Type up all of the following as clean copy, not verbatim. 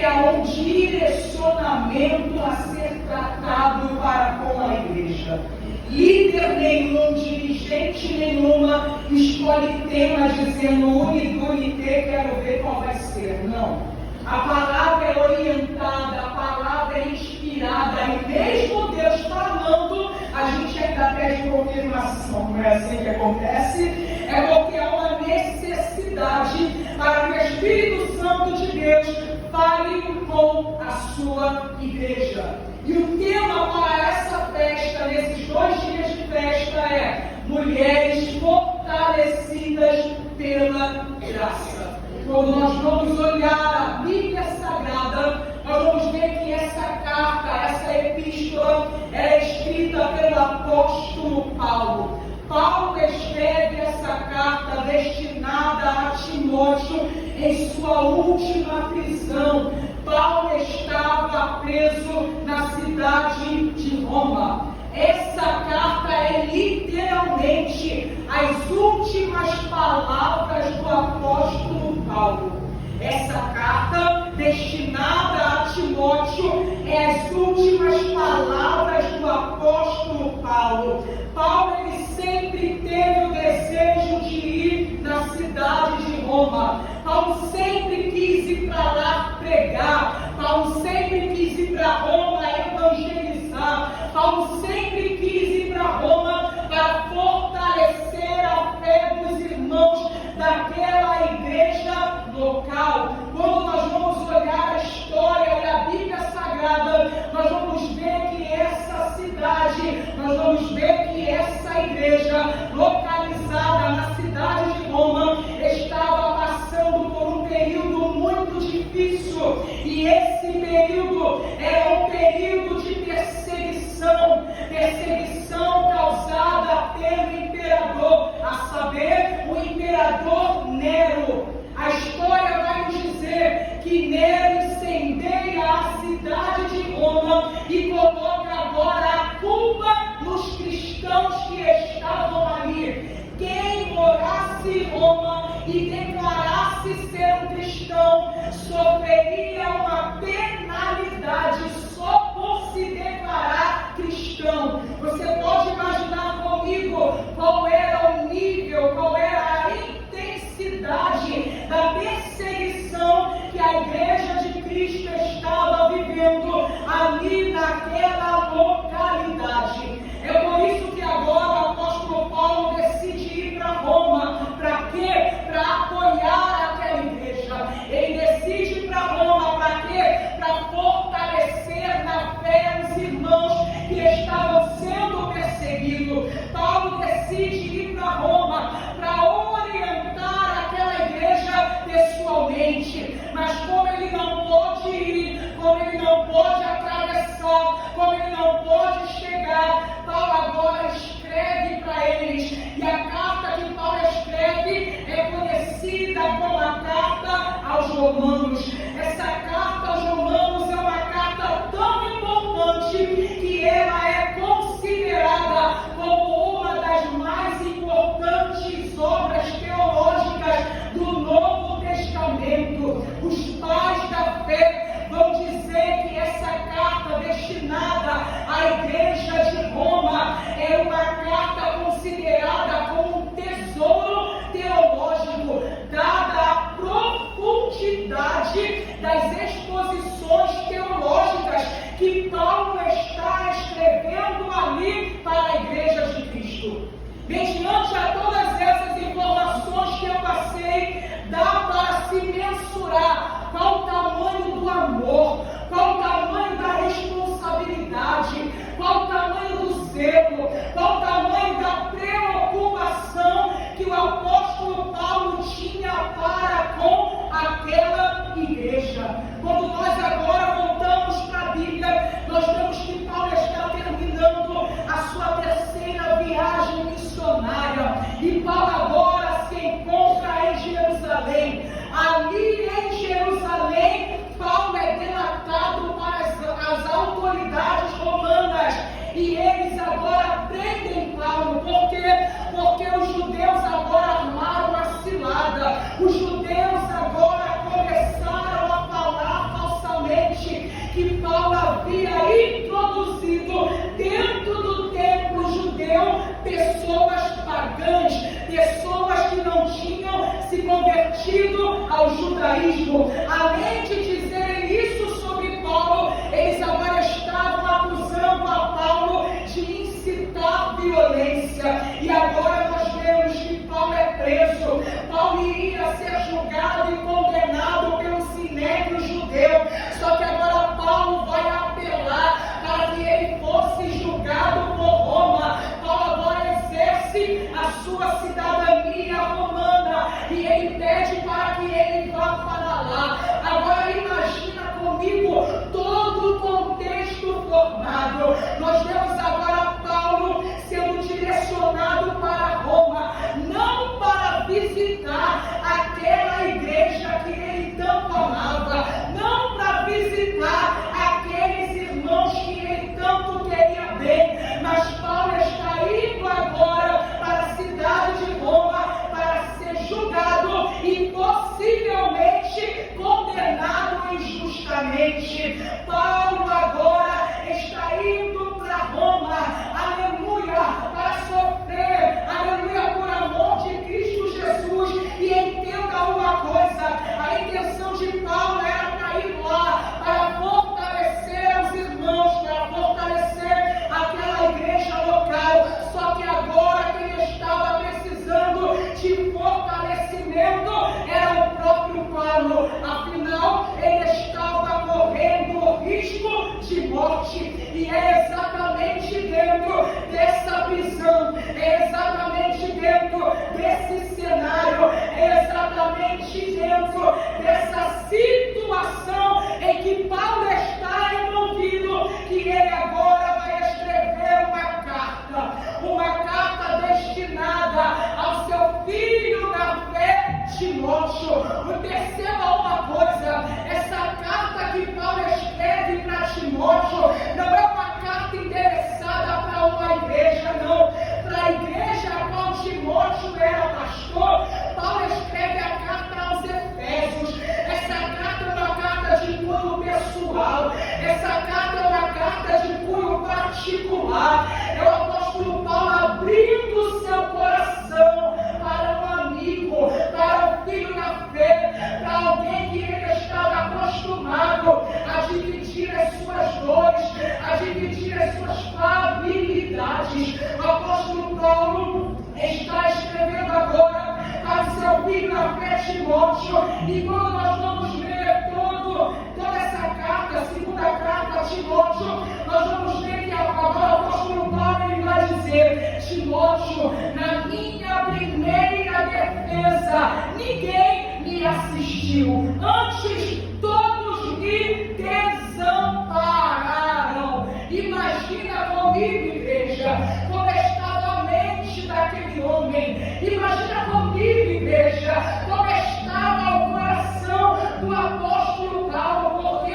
há um direcionamento a ser tratado para com a igreja. Líder nenhum, dirigente nenhuma escolhe tema dizendo unité, quero ver qual vai ser. Não. A palavra é orientada, a palavra é inspirada, e mesmo Deus falando, a gente ainda pede confirmação. Não é assim que acontece? É porque há uma necessidade para que o Espírito Santo de Deus fale com a sua igreja. E o tema para essa festa, nesses 2 dias de festa, é mulheres fortalecidas pela graça. Quando nós vamos olhar a Bíblia Sagrada, nós vamos ver que essa carta, essa epístola, é escrita pelo apóstolo Paulo. Paulo escreve essa carta destinada a Timóteo em sua última prisão. Paulo estava preso na cidade de Roma. Essa carta é literalmente as últimas palavras do apóstolo Paulo. Essa carta destinada a Timóteo é as últimas palavras do apóstolo Paulo. Paulo ele sempre teve o desejo de ir na cidade de Roma. Paulo sempre quis ir para lá pregar. Paulo sempre quis ir para Roma evangelizar. Paulo sempre quis ir para Roma para fortalecer a fé dos irmãos daquela igreja local. Quando nós vamos olhar a história e a Bíblia Sagrada, nós vamos ver que essa cidade, nós vamos ver que essa igreja localizada na cidade de Roma estava passando por um período muito difícil, e esse período era um período de perseguição causada pelo imperador, a saber, o imperador Nero. A história vai nos dizer que Nero incendeia a cidade de Roma e coloca agora a culpa nos cristãos que estavam ali. Quem morasse em Roma e declarasse ser um cristão sofreria uma penalidade só por se declarar cristão. Você pode imaginar comigo qual era o nível, qual era a intensidade da perseguição que a igreja de Cristo estava vivendo ali naquela localidade. É por isso que agora o apóstolo Paulo decide ir para Roma. Para quê? Para apoiar aquela igreja. Ele decide ir para Roma. Para quê? Para fortalecer na fé os irmãos que estavam sendo perseguidos. Paulo decide ir para Roma para orientar aquela igreja pessoalmente. Mas como ele não pode ir, como ele não pode atravessar, como ele não pode chegar, Paulo agora escreve para eles. E a carta que Paulo escreve é conhecida como a carta aos Romanos. Essa carta aos Romanos é uma carta tão importante que ela é considerada como uma das mais importantes obras teológicas do Novo Testamento. Os pais da fé vão dizer que essa carta destinada à igreja de Roma é uma carta considerada como um tesouro teológico, dada a profundidade das exposições teológicas que Paulo está escrevendo ali para a igreja de Cristo. Mediante a todas essas informações que eu passei, dá para se mensurar qual o tamanho do amor, qual o tamanho da responsabilidade, qual o tamanho do zelo, qual o tamanho da preocupação que o apóstolo Paulo tinha para com aquela igreja. Quando nós agora voltamos para a Bíblia, nós vemos que Paulo está terminando a sua terceira viagem missionária. judaísmo, além de dizerem isso sobre Paulo, eles agora estavam acusando a Paulo de incitar violência. E agora nós vemos que Paulo é preso. Paulo iria ser julgado e condenado pelo sinédrio judeu. Só que agora Paulo vai apelar para que ele fosse julgado por Roma. Paulo agora exerce a sua cidadania romana e ele pede para que ele vá para lá. Agora imagina comigo todo o contexto formado. Nós vemos agora Paulo sendo direcionado para Roma, não para visitar aquela igreja que ele tanto amava, não para visitar aqueles irmãos que ele tanto queria bem, mas Paulo está indo agora para a cidade de Roma para ser julgado e possivelmente condenado injustamente. Paulo agora está indo para Roma, aleluia, para sofrer, aleluia, por amor de Cristo Jesus. E entenda uma coisa, a intenção de Paulo era para ir lá, para fortalecer os irmãos, para fortalecer aquela igreja local. Só que agora quem estava precisando de fortalecimento era o próprio Paulo. Afinal, ele estava correndo o risco de morte. E é exatamente dentro dessa prisão, é exatamente dentro desse cenário, é exatamente dentro dessa situação em que Paulo está envolvido, que ele agora vai escrever uma carta destinada ao seu filho na fé, Timóteo. Perceba uma coisa, essa carta que Paulo escreve para Timóteo não é uma carta endereçada para uma igreja, não. Para a igreja a qual Timóteo era pastor, Paulo escreve a carta aos Efésios. Essa carta é uma carta de cunho pessoal, essa carta é uma carta de cunho particular. É o apóstolo Paulo abrindo seu coração para um amigo, para um filho na fé, para alguém que ele estava acostumado a dividir as suas dores, a dividir as suas fragilidades. O apóstolo Paulo está escrevendo agora para o seu filho na fé, Timóteo. E quando nós vamos ler toda essa carta, a segunda carta a Timóteo, nós vamos ver que agora o apóstolo Paulo ele vai dizer: Timóteo, na minha primeira defesa, ninguém me assistiu. Antes, todos me desampararam. Imagina comigo, igreja, como estava a mente daquele homem. Imagina comigo, igreja, como estava o coração do apóstolo Paulo. Porque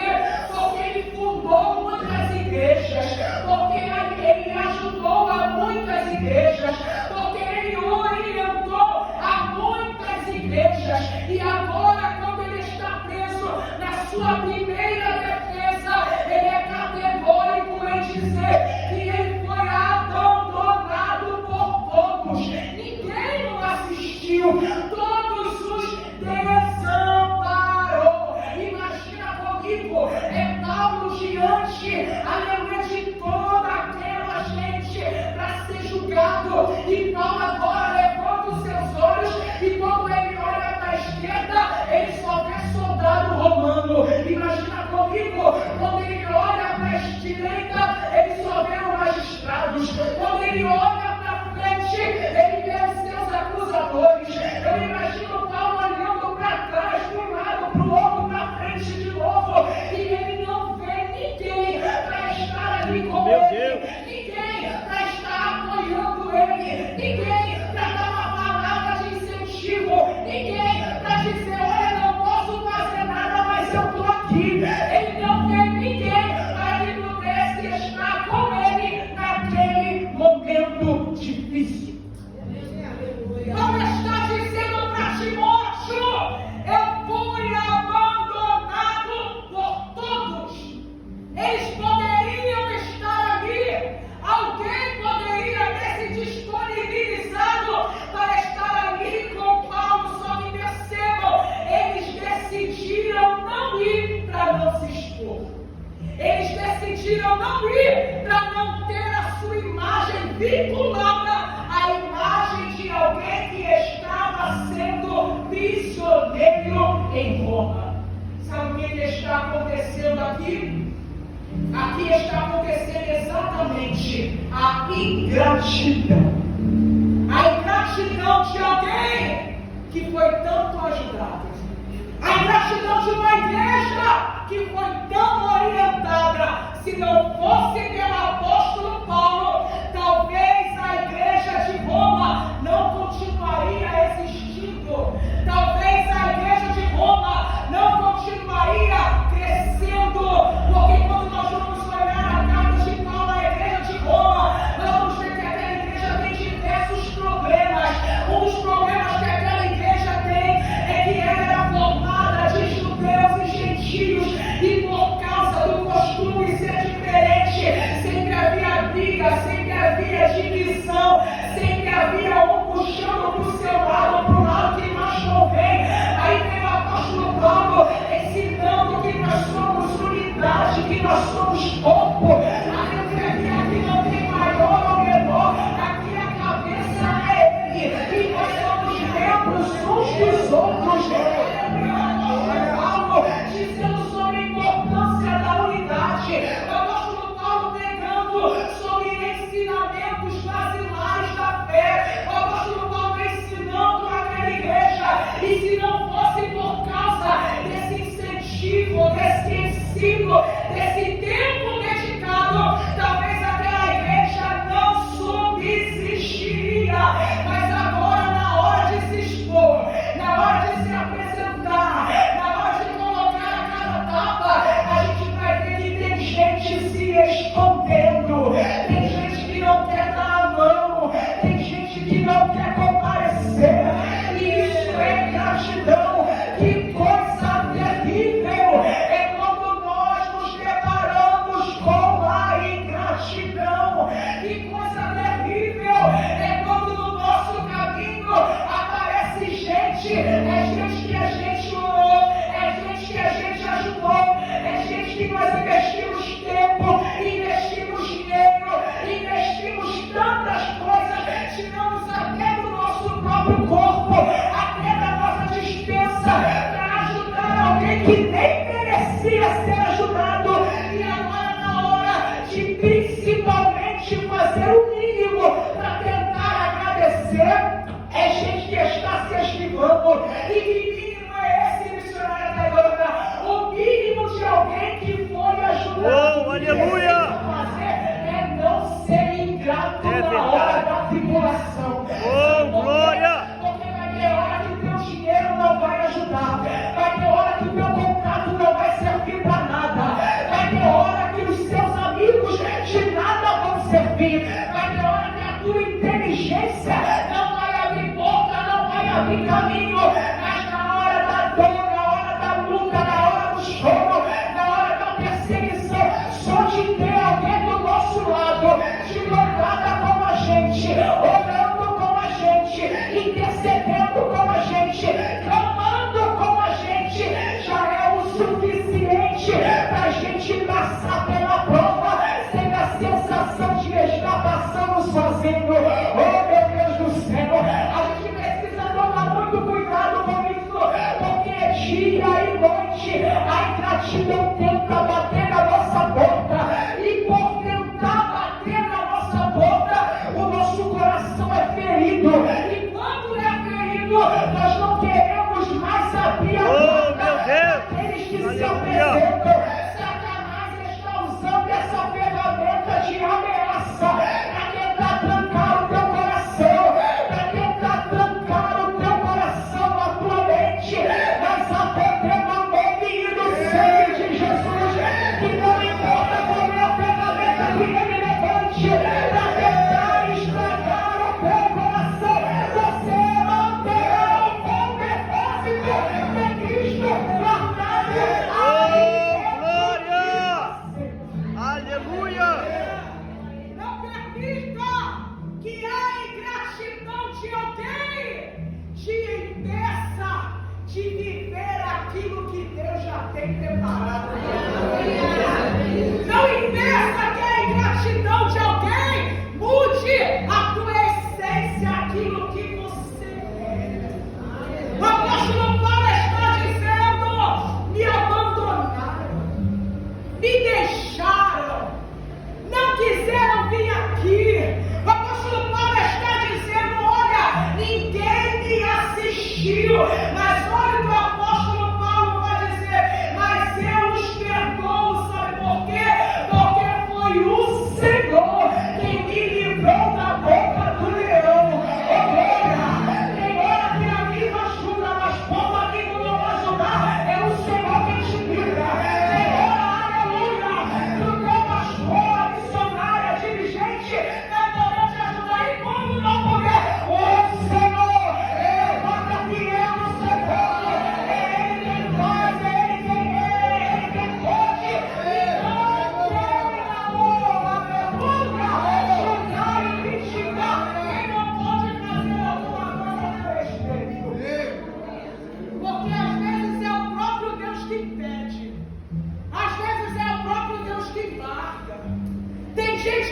ele fundou muitas igrejas, porque ele ajudou a muitas igrejas, porque ele orientou a muitas igrejas. E agora, quando ele está preso na sua primeira defesa, ele é categórico em dizer que ele foi abandonado por todos. Ninguém o assistiu, todos os desamparou. Imagina comigo, é Paulo diante, aleluia, de toda aquela gente para ser julgado. E Paulo agora levanta os seus olhos e quando ele olha para a esquerda, ele só vê soldado romano. Imagina decidiram não ir para não se expor. Eles decidiram não ir para não ter a sua imagem vinculada à imagem de alguém que estava sendo prisioneiro em Roma. Sabe o que está acontecendo aqui? Aqui está acontecendo exatamente a ingratidão. A ingratidão de alguém que foi tanto ajudado. A ingratidão de uma igreja que foi tão orientada. Se não fosse pelo apóstolo Paulo, talvez a igreja de Roma não continuaria existindo. Talvez a igreja de Roma não continuaria crescendo. Porque quando nós vamos olhar a carta de Paulo à igreja de Roma, nós vamos ver que aquela igreja tem diversos problemas. Um dos problemas que aquela igreja tem é que ela era formada de judeus e gentios, e por causa do costume ser diferente, sempre havia briga, sempre havia divisão, sempre havia um puxando para o seu lado, para o lado que mais convém. Aí vem o apóstolo Paulo ensinando que nós somos unidade, que nós somos corpo. Aqui não tem maior ou menor, aqui a cabeça é ele, e nós somos membros uns dos outros. Paulo dizendo sobre a importância da unidade. O apóstolo Paulo pregando sobre ensinamentos basilares da fé. O apóstolo Paulo ensinando aquela igreja. E se não fosse por causa desse incentivo, desse ensino, desse tempo dedicado, talvez aquela igreja não subsistiria. Mas agora, na hora de se expor, na hora de se apresentar, na hora de colocar a cara tapa, a gente vai ver que tem gente se escondendo, tem gente que não quer dar a mão, tem gente que não quer comparecer, e isso é gratidão. Que coisa terrível é quando nós nos deparamos com a ingratidão. Que coisa terrível é quando no nosso caminho aparece gente, é gente que a gente orou, é gente que a gente ajudou, é gente que nós investimos tempo, investimos dinheiro, investimos tantas coisas, tiramos até do nosso próprio corpo, até da nossa dispensa, para ajudar alguém que nem merecia ser ajudado. E agora, na hora de principalmente fazer o mínimo para tentar agradecer, é gente que está se esquivando. E que mínimo é esse, missionário da Igreja? O mínimo de alguém que foi ajudado. Oh, aleluia! É não ser ingrato na hora da tribulação. Oh, glória! Porque vai ter hora que o teu dinheiro não vai ajudar. Vai ter hora que o teu contrato não vai servir para nada. Vai ter hora que os seus amigos de nada vão servir. Vai ter hora que a tua inteligência não vai abrir porta, não vai abrir caminho. Mas na hora da dor, na hora da luta, na hora do choro, na hora da perseguição, só de ter alguém do nosso lado, de guardada como a gente, orando como a gente, intercedendo como a gente, clamando como a gente, já é o suficiente para a gente passar pela prova sem a sensação de estar passando sozinho. Oh, meu Deus do céu, a gente precisa tomar muito cuidado com isso, porque é dia e noite, a ingratidão tenta bater na nossa porta, e por tentar bater na nossa porta, o nosso coração é ferido, e quando é ferido, nós não queremos mais abrir a porta daqueles que se apresentam. Satanás está usando essa ferramenta de ameaça para tentar trancar o teu coração, para tentar trancar o teu coração, a tua mente. Nós aprendemos no nome e no sangue de Jesus.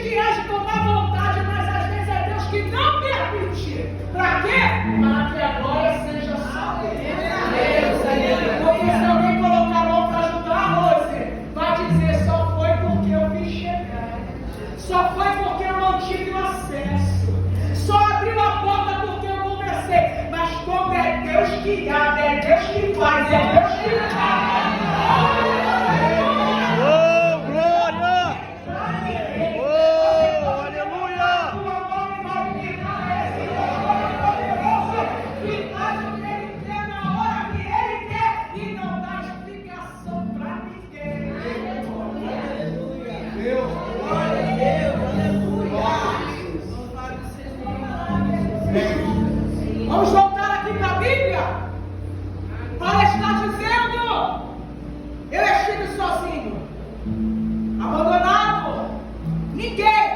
que age com má vontade, mas às vezes é Deus que não permite. Para quê? Para que a glória seja só dele. Porque se alguém colocar a mão para ajudar, Rose, vai dizer, só foi porque eu fiz chegar. Só foi porque eu não tive o acesso. Só abriu a porta porque eu conversei. Mas como é Deus que dá, é Deus que faz, é Deus que dá. Oh, glória! Oh, aleluia! E faz o que Ele quer na hora que Ele quer e não dá explicação para ninguém. Deus, glória a Deus, Vamos voltar aqui para a Bíblia. Paulo está dizendo: eu estive sozinho, abandonado, ninguém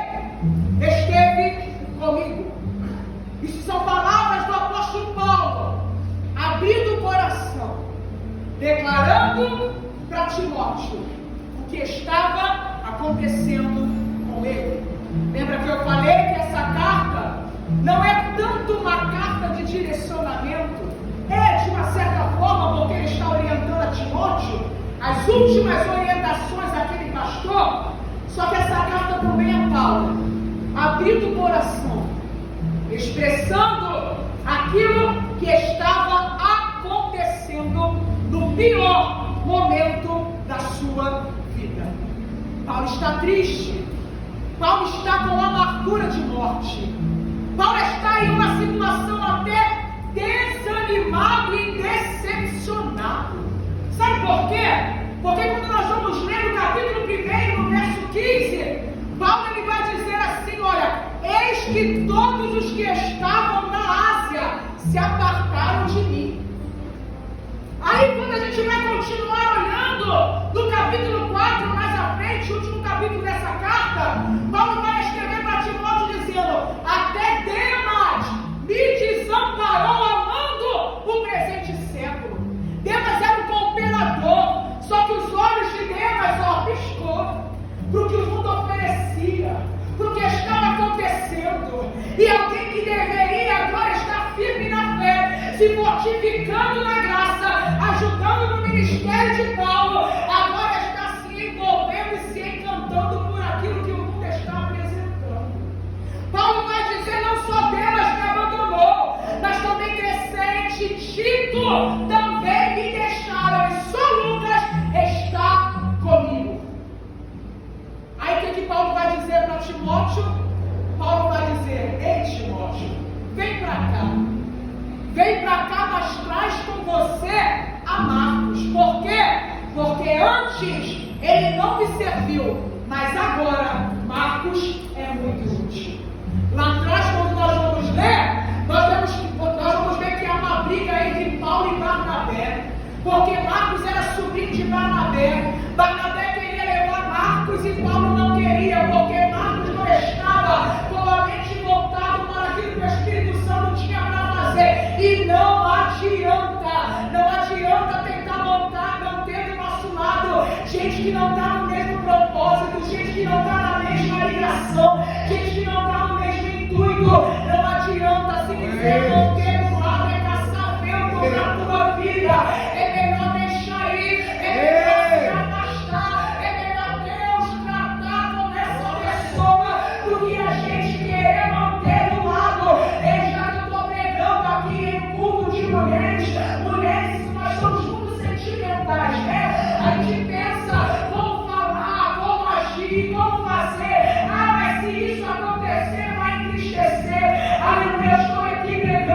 esteve comigo. Isso são palavras do apóstolo Paulo, abrindo o coração, declarando para Timóteo o que estava acontecendo com ele. Lembra que eu falei que essa carta não é tanto uma carta de direcionamento, é de uma certa forma, porque ele está orientando a Timóteo as últimas orientações daquele pastor. Só que essa carta também é Paulo, abrindo o coração, expressando aquilo que estava acontecendo no pior momento da sua vida. Paulo está triste, Paulo está com amargura de morte, Paulo está em uma situação até desanimado e decepcionado. Sabe por quê? Porque quando nós vamos ler no capítulo 1, no verso 15, Paulo ele vai dizer assim: olha, eis que todos os que estavam na Ásia se apartaram de mim. Aí quando a gente vai continuar olhando no capítulo 4, mais à frente, o último capítulo dessa carta, Paulo vai escrever para Timóteo dizendo: até Demas me desamparou amando o presente século. Demas era um cooperador, só que os olhos de Demas piscou para o que o mundo oferecia, para o que estava acontecendo. E alguém que deveria agora estar firme na fé, se fortificando na graça, ajudando no ministério de Paulo, agora está se envolvendo e se encantando por aquilo que o mundo está apresentando. Paulo vai dizer: não só Demas me abandonou, mas também Crescente, Tito também me deixaram, e só Lucas está comigo. Aí o que Paulo vai dizer para Timóteo? Paulo vai dizer: ei Timóteo, vem para cá, mas traz com você a Marcos. Por quê? Porque antes ele não me serviu, mas agora Marcos é muito útil. Lá atrás, quando nós vamos ler, nós vamos ver que há uma briga entre Paulo e Barnabé, porque Marcos era sobrinho de Barnabé. Barnabé queria levar Marcos e Paulo não queria, porque Marcos não estava com a mente voltada para aquilo que o Espírito Santo tinha para fazer. E não adianta tentar manter do nosso lado gente que não está no mesmo propósito, gente que não está na mesma ligação, gente que não está no mesmo intuito. Não adianta se quiser manter do lado, é caçar vento na tua vida. É melhor deixar ir, é melhor se afastar, é melhor Deus tratar com essa pessoa do que a gente querer manter do lado. Já que eu estou pregando aqui em culto de mulheres, nós somos muito sentimentais, né? A gente pensa como falar, como agir, como fazer. Mas se isso acontecer, vai entristecer. Aleluia, eu estou aqui pregando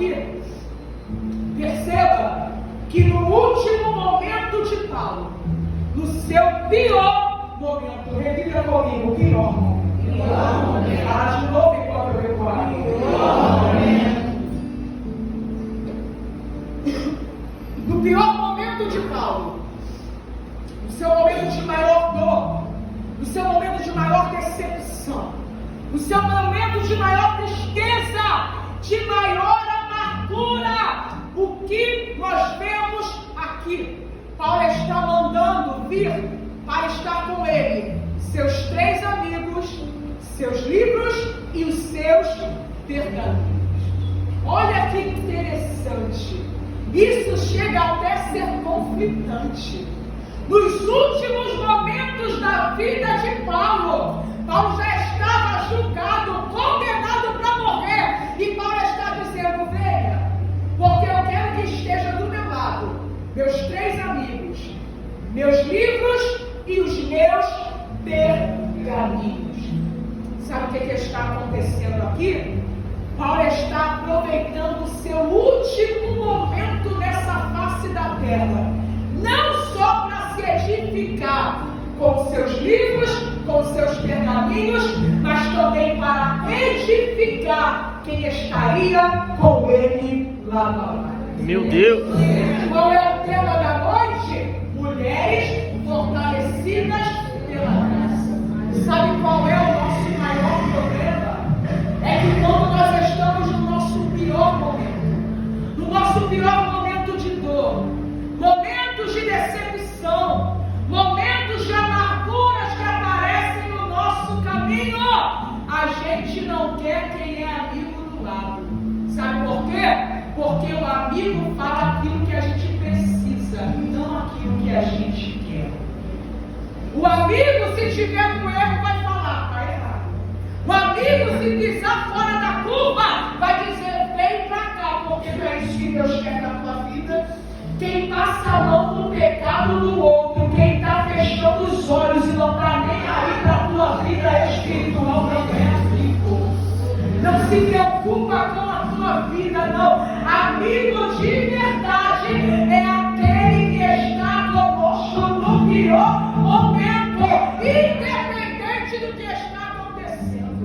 aqui, perceba que no último momento de Paulo, no seu pior momento, repita comigo, pior momento. Fala de novo enquanto eu recuar. No pior momento de Paulo, no seu momento de maior dor, no seu momento de maior decepção, no seu momento de maior tristeza, de maior amargura, o que nós vemos aqui? Paulo está mandando vir para estar com ele seus 3 amigos, seus livros e os seus pergaminhos. Olha que interessante. Isso chega até a ser conflitante. Nos últimos momentos da vida de Paulo, Paulo já estava julgado, condenado para morrer. E Paulo está dizendo: venha, porque eu quero que esteja do meu lado meus 3 amigos, meus livros e os meus pergaminhos. Sabe o que está acontecendo aqui? Paulo está aproveitando o seu último momento nessa face da terra, não só para se edificar com seus livros, com seus pergaminhos, mas também para edificar quem estaria com ele lá na hora. Meu Deus! Qual é o tema da noite? Mulheres fortalecidas pela graça. Sabe qual é o nosso maior problema? É que quando nós estamos no nosso pior momento, no nosso pior momento de dor, momentos de decepção, momentos de amarguras que aparecem no nosso caminho, a gente não quer quem é amigo do lado. Sabe por quê? Porque o amigo fala aquilo que a gente precisa, não aquilo que a gente quer. O amigo, se tiver com erro, vai falar, está errado. O amigo, se pisar fora da curva, vai dizer: vem pra cá, porque não é isso que Deus quer na tua vida. Quem passa a mão no pecado do outro, quem está fechando os olhos e não está nem aí para a tua vida espiritual, não é amigo. Não se preocupa com a tua vida, não. Amigo de verdade é aquele que está conosco no pior momento, independente do que está acontecendo.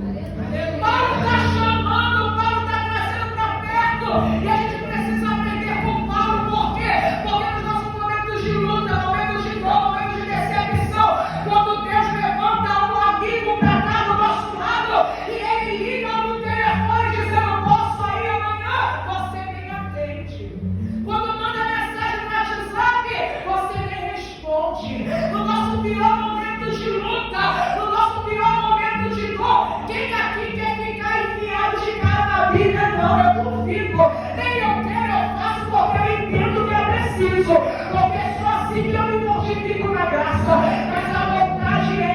Paulo está chamando, Paulo está trazendo para perto, e a gente precisa aprender com Paulo. Por quê? Porque nos nossos momentos de luta, momentos de dor, momentos de decepção, quando Deus levanta um amigo para cá do nosso lado e ele liga no telefone dizendo: posso sair amanhã? Você me atende. Quando manda mensagem no WhatsApp, você me responde. No nosso pior momento de luta, no nosso pior momento de dor, quem aqui quer ficar enfiado de cara na Bíblia? Não, eu não fico. Nem eu quero, eu faço porque eu entendo que é preciso. Porque é só assim que eu me mortifico na graça. Mas a vontade é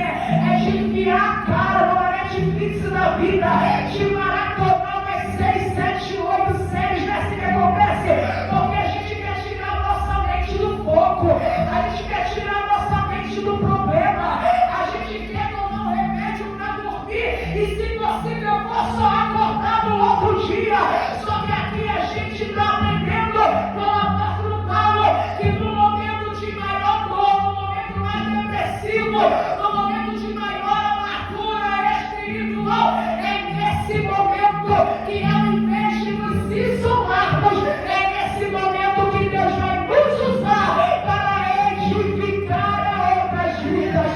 de enfiar a cara no Netflix da vida, de maratonar umas 6, 7, 8 séries, não é assim que acontece? Porque a gente quer tirar a nossa mente do foco, a gente quer tirar a nossa mente do problema, a gente quer tomar um remédio para dormir e, se possível, for só acordar no outro dia. Só que aqui a gente está aprendendo com o apóstolo Paulo que no momento de maior dor, no momento mais depressivo, no momento de maior amargura espiritual, é nesse momento que, ao invés de nos isolarmos, é nesse momento que Deus vai nos usar para edificar outras vidas.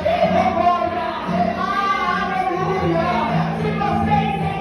Aleluia! Se vocês têm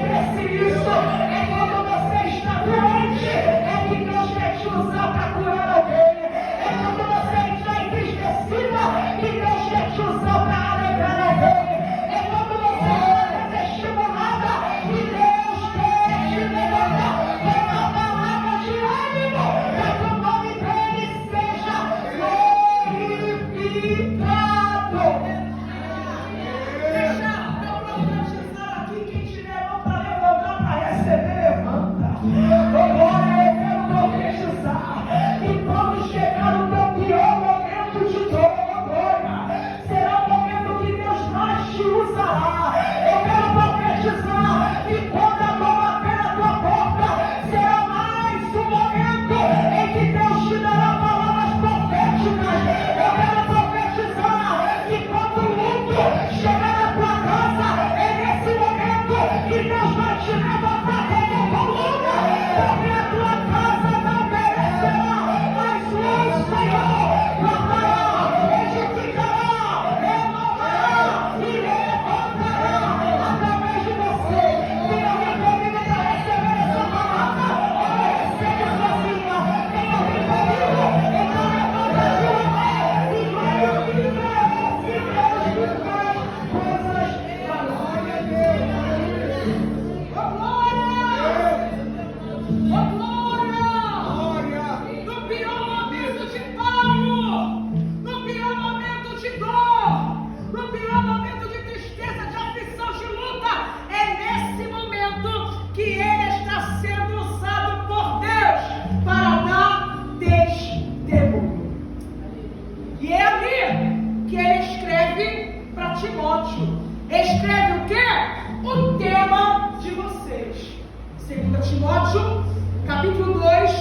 2 Timóteo, capítulo 2,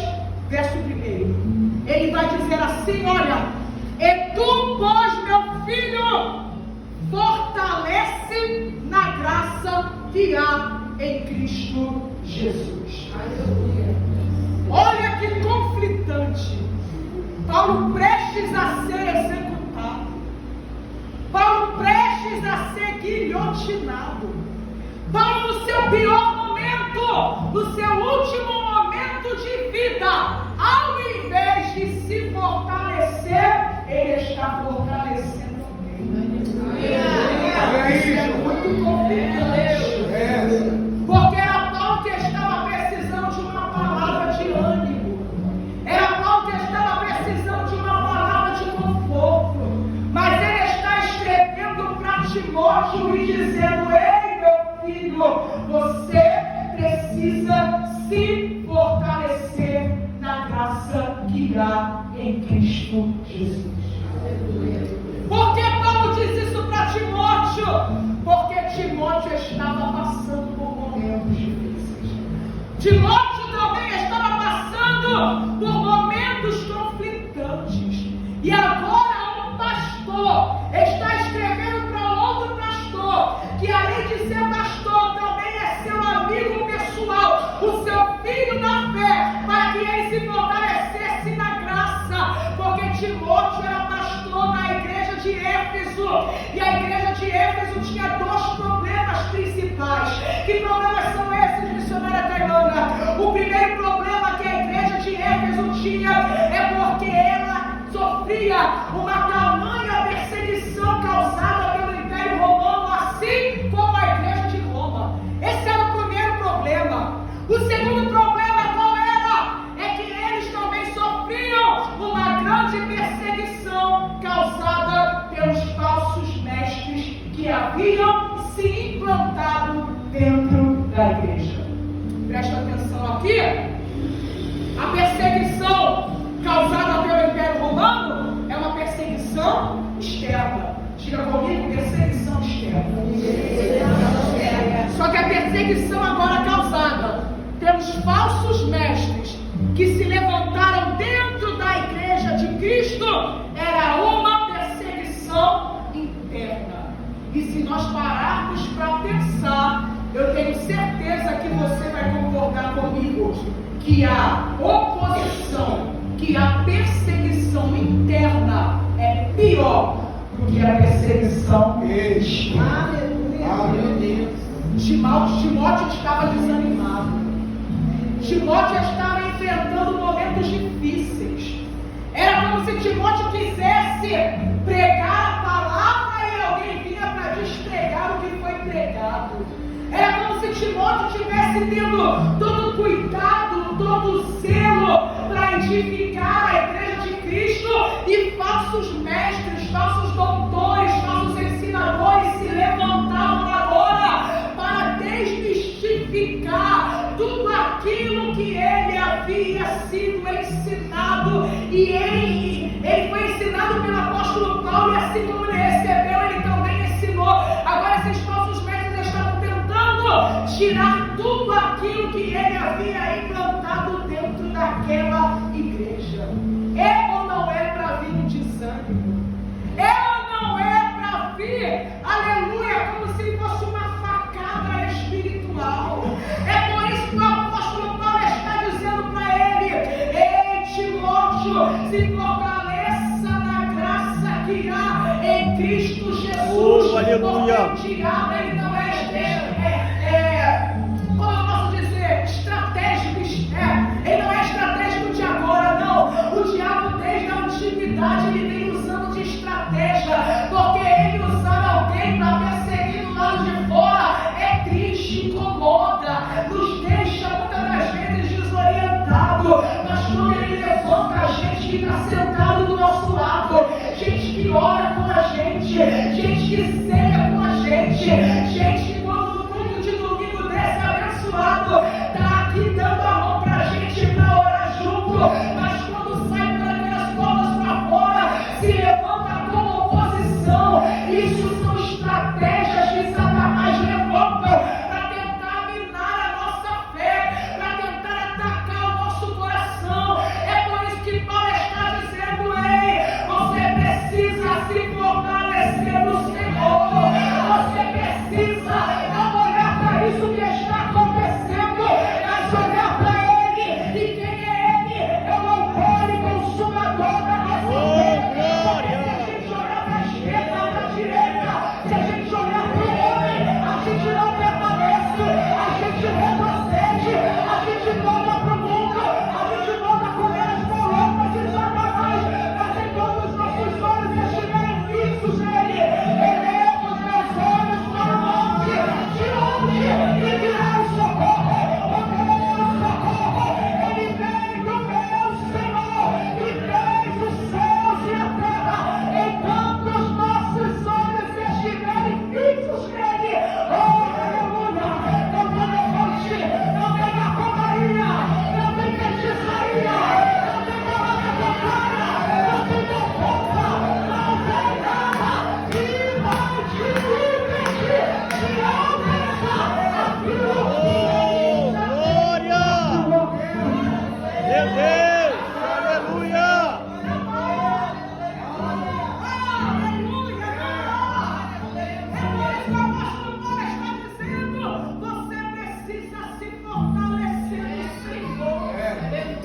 verso 1. Ele vai dizer assim: olha, e tu, pois, meu filho, fortalece na graça que há em Cristo Jesus. Aleluia. Olha que conflitante. Paulo prestes a ser executado. Paulo prestes a ser guilhotinado. Paulo no seu pior momento, no seu último momento de vida, ao invés de se fortalecer, ele está fortalecendo alguém. Isso é muito conflitante. Porque era Paulo que estava precisando de uma palavra de ânimo. Era Paulo que estava precisando de uma palavra de conforto. Mas ele está escrevendo para Timóteo e dizendo: ei, meu filho, você precisa se fortalecer na graça que há em Cristo Jesus. Por que Paulo diz isso para Timóteo? Porque Timóteo estava passando por momentos difíceis. Timóteo também estava passando por momentos conflitantes. E agora um pastor está escrevendo para outro pastor, que além de ser pastor, também é seu amigo pessoal, o seu filho na fé, para que ele se fortalecesse na graça. Porque Timóteo era pastor na igreja de Éfeso, e a igreja de Éfeso tinha dois problemas principais. Que problemas são esses, missionária Tailândia? O primeiro problema que a igreja de Éfeso tinha é porque ela sofria uma tamanha perseguição causada pelo Império Romano, assim como a igreja de Roma. Esse era o primeiro problema. O segundo problema qual era? É que eles também sofriam uma grande perseguição causada pelos falsos mestres que haviam se implantado dentro da igreja. Presta atenção aqui. A perseguição causada pelo Império Romano é uma perseguição externa. Diga comigo, perseguição externa. Só que a perseguição agora causada pelos falsos mestres que se levantaram dentro da igreja de Cristo era uma perseguição interna. E se nós pararmos para pensar, eu tenho certeza que você vai concordar comigo que a oposição, que a perseguição interna é pior do que a perseguição externa. Aleluia. Timóteo estava desanimado. Timóteo estava enfrentando momentos difíceis. Era como se Timóteo quisesse pregar a palavra e alguém vinha para despregar o que foi pregado. Era como se Timóteo tivesse tendo todo o cuidado, todo o zelo para edificar a igreja de Cristo, e falsos mestres, falsos doutores, falsos ensinadores se levantavam agora para desmistificar tudo aquilo que ele havia sido ensinado. E ele foi ensinado pelo apóstolo Paulo, e assim como ele recebeu, ele também ensinou. Agora esses falsos mestres estavam tentando tirar tudo aquilo que ele havia implantado dentro daquela igreja. É ou não é para vir um desânimo? É ou não é para vir, aleluia, como se fosse uma facada espiritual? É por isso que o apóstolo Paulo está dizendo para ele: ei, Timóteo, se fortaleça na graça que há em Cristo Jesus. Aleluia. Porque o diabo, ele não como eu posso dizer, estratégico, ele não é estratégico de agora, não. O diabo desde a antiguidade ele vem usando de estratégia, porque ele usar alguém para perseguir do lado de fora é triste, incomoda, nos deixa muitas das vezes desorientado. Mas quando ele levanta a gente que está sentado do nosso lado, gente que ora com a gente, gente que ceia com a gente, gente que quando no culto de domingo desse abençoado está aqui dando a mão para a gente para orar junto, mas quando sai pelas portas para fora, se levanta como oposição. Isso são estratégias que Satanás levanta para tentar minar a nossa fé,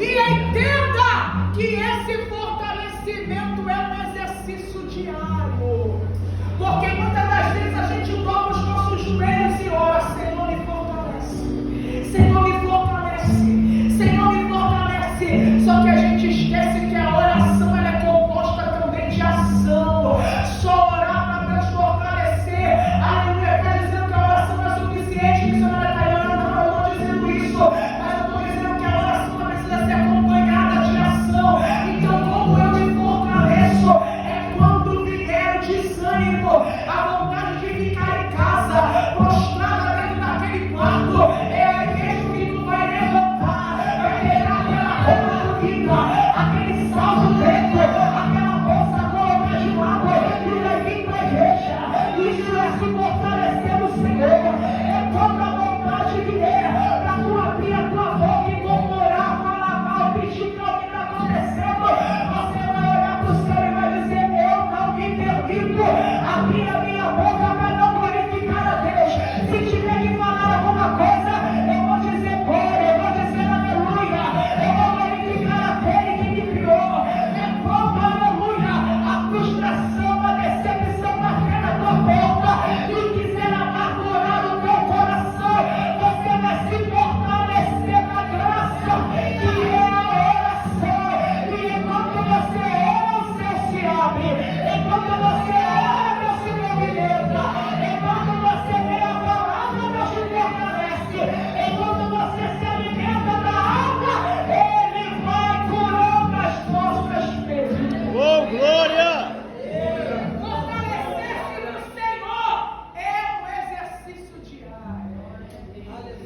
E entenda que esse fortalecimento é um exercício diário. Porque muitas das vezes a gente dobra os nossos joelhos e ora: Senhor, me fortalece. Senhor, me fortalece. Senhor, me fortalece. Só que a gente esquece que a oração ela é composta também de ação. Só orar para Deus fortalecer. Aleluia. Está dizendo que a oração é suficiente. Missionária Tayana, não, eu não estou dizendo isso. Mas eu estou dizendo que a oração precisa ser acompanhada de ação. Então, como eu me fortaleço? É quando vier o desânimo, a vontade de ficar em casa, prostrada dentro daquele quarto. É aí mesmo que tu vai levantar, vai pegar aquela roupa bonita, aquele salto preto, aquela bolsa colocar de lado e vai vir para a igreja. Isso é se fortalecer no Senhor. É quando a vontade vier para tu abrir a tua boca e comemorar, falar mal, criticar o que está acontecendo. Você vai olhar para o céu e vai dizer: eu não me permito abrir a minha boca para não glorificar a Deus. Se tiver que falar alguma coisa, eu vou dizer glória, eu vou dizer aleluia, eu vou glorificar aquele que me criou. É quando, aleluia, a frustração, a decepção bater na tua porta e quiser amargurar o teu coração, você vai se fortalecer na graça que é a oração. E enquanto você ora, o céu se abre. Enquanto você ora, Deus se movimenta. Enquanto você lê a palavra, Deus te fortalece. Enquanto você se alimenta da água, Ele vai curando as nossas feridas. Oh, glória! Fortalecer-se no Senhor é um exercício diário.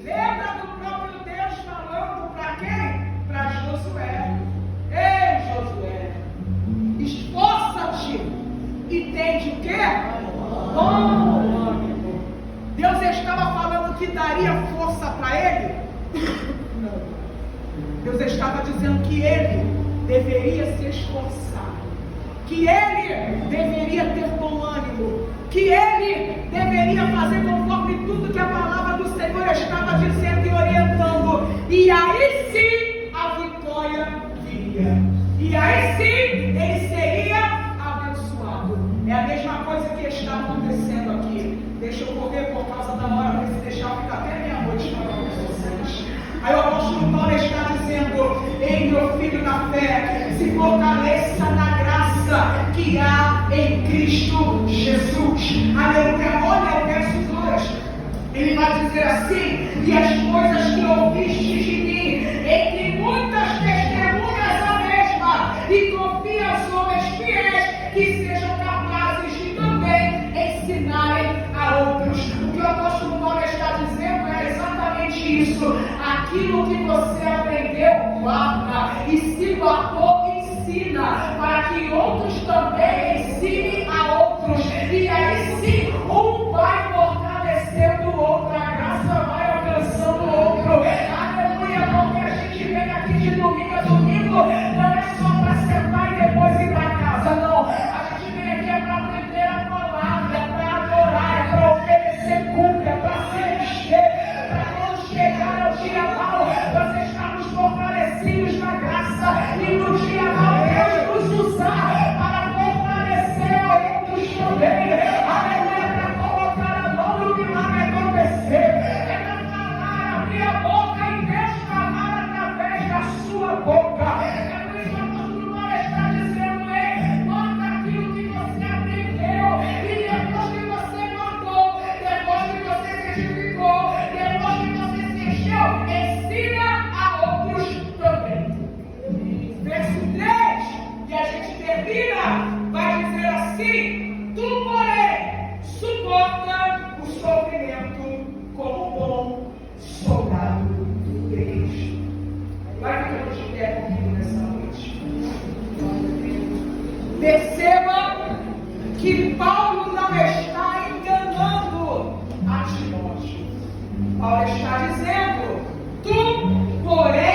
Lembra do próprio Deus falando para quem? Para Josué. Ei, Josué, esforça-te e tende o quê? Bom ânimo. Deus estava falando que daria força para ele? Não. Deus estava dizendo que ele deveria se esforçar, que ele deveria ter bom ânimo, que ele deveria fazer conforme tudo que a palavra do Senhor estava dizendo e orientando. E aí sim a vitória viria. E aí sim ele seria abençoado. É a mesma coisa que está acontecendo aqui. Deixa eu correr por causa da hora, porque se deixar eu fico até meia-noite falando com vocês. Aí o apóstolo Paulo está dizendo: ei, meu filho na fé, se fortaleça na graça que há em Cristo Jesus. Aleluia. Olha o verso 2. Ele vai dizer assim: e as coisas que ouvistes de mim, entre muitas testemunhas a mesma, e confia aos homens fiéis que sejam capazes de também ensinarem a outros. O que o apóstolo Paulo está dizendo é exatamente isso. Aquilo que você aprendeu, guarda, e se guardou, ensina, para que outros também ensinem a outros. E aí sim, um vai fortalecendo o outro, a graça vai alcançando o outro. Aleluia, porque a gente vem aqui de domingo a domingo, não é só para sentar e depois ir para casa, não. A gente vem aqui é para aprender a palavra, é para adorar, é para oferecer culto, é para se encher, para quando chegar ao dia mal, nós estarmos fortalecidos na graça, e no dia mal Deus nos usar para fortalecer a outros também. Aleluia, para colocar a mão no milagre acontecer. É para falar, abrir a boca e Deus falar através da sua boca. É por isso que o apóstolo Paulo está dizendo: ei, guarda aquilo que você aprendeu, e depois que você guardou, depois que você se edificou, depois que você se encheu, ensina a outros também. Verso 3, e a gente termina, vai dizer assim: tu, porém, suporta o sofrimento como bom soldado de Cristo. Vai ficando de pé comigo nessa noite. Perceba que Paulo não está enganando a Timóteo. Paulo está dizendo: tu, porém,